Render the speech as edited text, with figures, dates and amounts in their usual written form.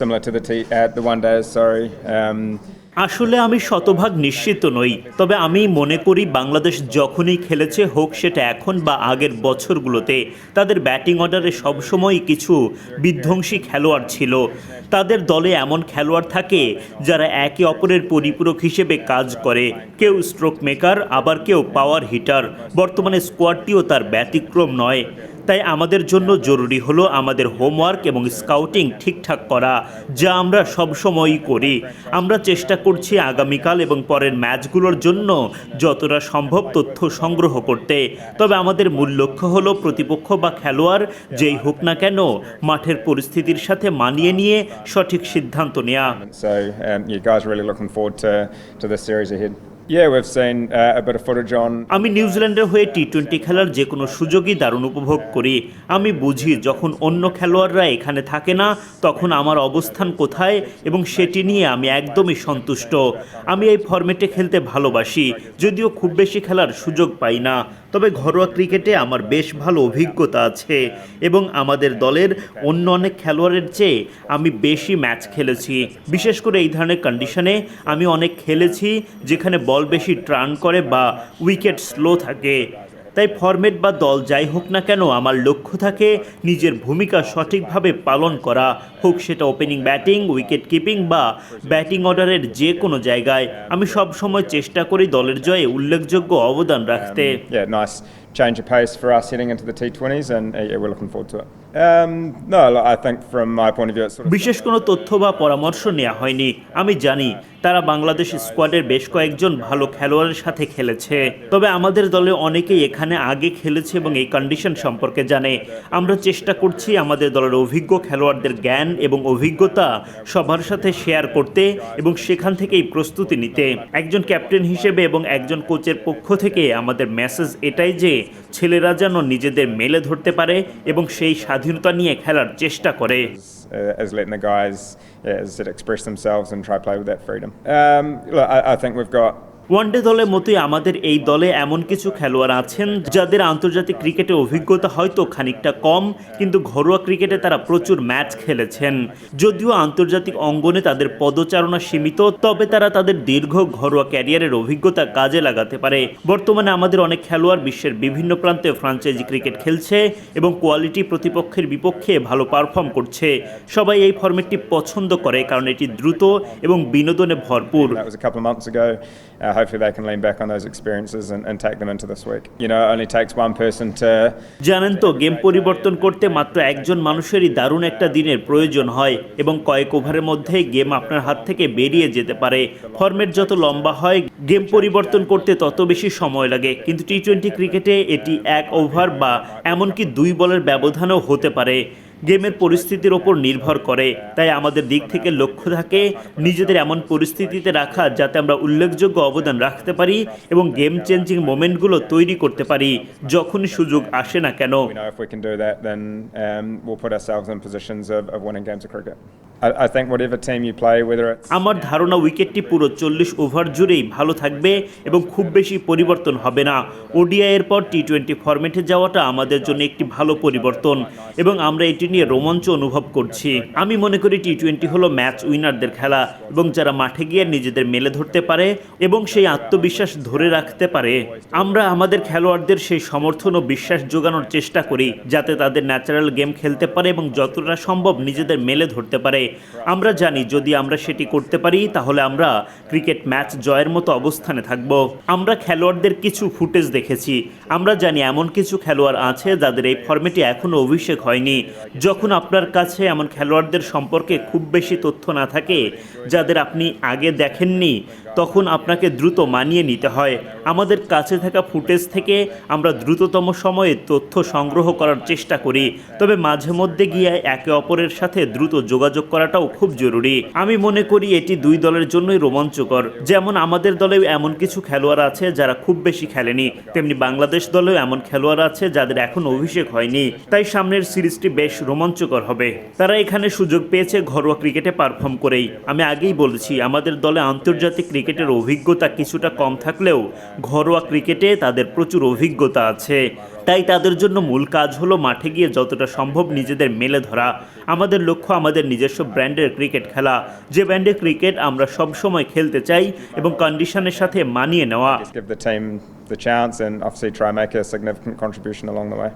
Similar to the one days, sorry. আসলে আমি শতভাগ নিশ্চিত নই, তবে আমি মনে করি বাংলাদেশ যখনই খেলেছে, হোক সেটা এখন বা আগের বছরগুলোতে, তাদের ব্যাটিং অর্ডারে সবসময়ই কিছু বিধ্বংসী খেলোয়াড় ছিল। তাদের দলে এমন খেলোয়াড় থাকে যারা একে অপরের পরিপূরক হিসেবে কাজ করে, কেউ স্ট্রোক মেকার, আবার কেউ পাওয়ার হিটার। বর্তমানে স্কোয়াডটিও তার ব্যতিক্রম নয়। তাই আমাদের জন্য জরুরি হলো আমাদের হোমওয়ার্ক এবং স্কাউটিং ঠিকঠাক করা, যা আমরা সবসময়ই করি। আমরা চেষ্টা করছি আগামীকাল এবং পরের ম্যাচগুলোর জন্য যতটা সম্ভব তথ্য সংগ্রহ করতে। তবে আমাদের মূল লক্ষ্য হলো প্রতিপক্ষ বা খেলোয়াড় যেই হোক না কেন, মাঠের পরিস্থিতির সাথে মানিয়ে নিয়ে সঠিক সিদ্ধান্ত নেওয়া। So, you guys are really looking forward to the series ahead. Yeah, we've seen a bit of footage on. আমি নিউজিল্যান্ডের হয়ে টি-20 খেলার যে কোনো সুযোগই দারুণ উপভোগ করি। আমি বুঝি যখন অন্য খেলোয়াড়রা এখানে থাকে না, তখন আমার অবস্থান কোথায়, এবং সেটি নিয়ে আমি একদমই সন্তুষ্ট। আমি এই ফরম্যাটে খেলতে ভালোবাসি, যদিও খুব বেশি খেলার সুযোগ পাই না। তবে ঘরোয়া ক্রিকেটে আমার বেশ ভালো অভিজ্ঞতা আছে, এবং আমাদের দলের অন্য অনেক খেলোয়াড়ের চেয়ে আমি বেশি ম্যাচ খেলেছি। বিশেষ করে এই ধরনের কন্ডিশনে আমি অনেক খেলেছি যেখানে বল বেশি টার্ন করে বা উইকেট স্লো থাকে। তাই ফরম্যাট বা দল যাই হোক না কেন, আমার লক্ষ্য থাকে নিজের ভূমিকা সঠিকভাবে পালন করা, হোক সেটা ওপেনিং ব্যাটিং, উইকেট কিপিং বা ব্যাটিং অর্ডারের যে কোনো জায়গায়। আমি সব সময় চেষ্টা করি দলের জয়ে উল্লেখযোগ্য অবদান রাখতে। Yeah, nice change of pace for us heading into the T20s, and yeah, we're looking forward to it. No, look, I think from my point of view, it's sort of বিশেষ কোনো তথ্য বা পরামর্শ নেওয়া হয়নি। আমি জানি তারা বাংলাদেশ স্কোয়াডের বেশ কয়েকজন ভালো খেলোয়াড়ের সাথে খেলেছে, তবে আমাদের দলে অনেকেই এখানে আগে খেলেছে এবং এই কন্ডিশন সম্পর্কে জানে। আমরা চেষ্টা করছি আমাদের দলের অভিজ্ঞ খেলোয়াড়দের জ্ঞান এবং অভিজ্ঞতা সবার সাথে শেয়ার করতে এবং সেখান থেকেই প্রস্তুতি নিতে। একজন ক্যাপ্টেন হিসেবে এবং একজন কোচের পক্ষ থেকে আমাদের মেসেজ এটাই যে ছেলেরা যেন নিজেদের মেলে ধরতে পারে এবং সেই স্বাধীনতা নিয়ে খেলার চেষ্টা করে। as letting the guys, as I said, express themselves and try to play with that freedom. Look, I think we've got. One day দলের মতোই আমাদের এই দলে এমন কিছু খেলোয়াড় আছেন যাদের আন্তর্জাতিক ক্রিকেটে অভিজ্ঞতা হয়তো খানিকটা কম, কিন্তু ঘরোয়া ক্রিকেটে তারা প্রচুর ম্যাচ খেলেছেন। যদিও আন্তর্জাতিক অঙ্গনে তাদের পদচারণা সীমিত, তবে তারা তাদের দীর্ঘ ঘরোয়া ক্যারিয়ারের অভিজ্ঞতা কাজে লাগাতে পারে। বর্তমানে আমাদের অনেক খেলোয়াড় বিশ্বের বিভিন্ন প্রান্তে ফ্র্যাঞ্চাইজি ক্রিকেট খেলছে এবং কোয়ালিটি প্রতিপক্ষের বিপক্ষে ভালো পারফর্ম করছে। সবাই এই ফরম্যাটটি পছন্দ করে কারণ এটি দ্রুত এবং বিনোদনে ভরপুর। That was a couple of months ago. Hopefully they can lean back on those experiences and take them into this week. You know, it only takes one person to. জানেন তো, গেম পরিবর্তন করতে মাত্র একজন মানুষেরই দারুণ একটা দিনের প্রয়োজন হয় এবং কয়েক ওভারের মধ্যেই গেম আপনার হাত থেকে বেরিয়ে যেতে পারে। ফরম্যাট যত লম্বা হয়, গেম পরিবর্তন করতে তত বেশি সময় লাগে, কিন্তু টি-20 ক্রিকেটে এটি এক ওভার বা এমনকি 2 বলের ব্যবধানও হতে পারে। গেমের পরিস্থিতির ওপর নির্ভর করে। তাই আমাদের দিক থেকে লক্ষ্য থাকে নিজেদের এমন পরিস্থিতিতে রাখা যাতে আমরা উল্লেখযোগ্য অবদান রাখতে পারি এবং গেম চেঞ্জিং মোমেন্টগুলো তৈরি করতে পারি যখনই সুযোগ আসে না কেন। We know if we can do that, then we'll put ourselves in positions of winning games of cricket. I think whatever team you play, whether it's. আমার ধারণা উইকেটটি পুরো 40 ওভার জুড়েই ভালো থাকবে এবং খুব বেশি পরিবর্তন হবে না। ওডিআই এর পর টি-20 ফরম্যাটে যাওয়াটা আমাদের জন্য একটি ভালো পরিবর্তন এবং আমরা এটি নিয়ে রোমাঞ্চ অনুভব করছি। আমি মনে করি টি-20 হলো ম্যাচ উইনারদের খেলা এবং যারা মাঠে গিয়ে নিজেদের মেলে ধরতে পারে এবং সেই আত্মবিশ্বাস ধরে রাখতে পারে। আমরা আমাদের খেলোয়াড়দের সেই সমর্থন ও বিশ্বাস জোগানোর চেষ্টা করি যাতে তাদের ন্যাচারাল গেম খেলতে পারে এবং যতটা সম্ভব নিজেদের মেলে ধরতে পারে। আমরা জানি যদি আমরা সেটি করতে পারি তাহলে আমরা ক্রিকেট ম্যাচ জয়ের মতো অবস্থানে থাকব। আমরা খেলোয়াড়দের কিছু ফুটেজ দেখেছি। আমরা জানি এমন কিছু খেলোয়াড় আছে যাদের এই ফরম্যাটে এখনও অভিষেক হয়নি। যখন আপনার কাছে এমন খেলোয়াড়দের সম্পর্কে খুব বেশি তথ্য না থাকে, যাদের আপনি আগে দেখেননি, তখন আপনাকে দ্রুত মানিয়ে নিতে হয়। আমাদের কাছে থাকা ফুটেজ থেকে আমরা দ্রুততম সময়ে তথ্য সংগ্রহ করার চেষ্টা করি, তবে মাঝে মধ্যে গিয়ে একে অপরের সাথে দ্রুত যোগাযোগ করাটাও খুব জরুরি। আমি মনে করি এটি 2 দলের জন্যই রোমাঞ্চকর। যেমন আমাদের দলেও এমন কিছু খেলোয়াড় আছে যারা খুব বেশি খেলেনি, তেমনি বাংলাদেশ দলেও এমন খেলোয়াড় আছে যাদের এখন অভিষেক হয়নি। তাই সামনের সিরিজটি বেশ রোমাঞ্চকর হবে। তারা এখানে সুযোগ পেয়েছে ঘরোয়া ক্রিকেটে পারফর্ম করেই। আমি আগেই বলেছি আমাদের দলে আন্তর্জাতিক ক্রিকেটের অভিজ্ঞতা কিছুটা কম থাকলেও ঘরোয়া ক্রিকেটে তাদের প্রচুর অভিজ্ঞতা আছে। তাই তাদের জন্য মূল কাজ হলো মাঠে গিয়ে যতটা সম্ভব নিজেদের মেলে ধরা। আমাদের লক্ষ্য আমাদের নিজস্ব ব্র্যান্ডের ক্রিকেট খেলা, যে ব্র্যান্ডের ক্রিকেট আমরা সবসময় খেলতে চাই এবং কন্ডিশনের সাথে মানিয়ে নেওয়া। Give the team the chance and obviously try and make a significant contribution along the way.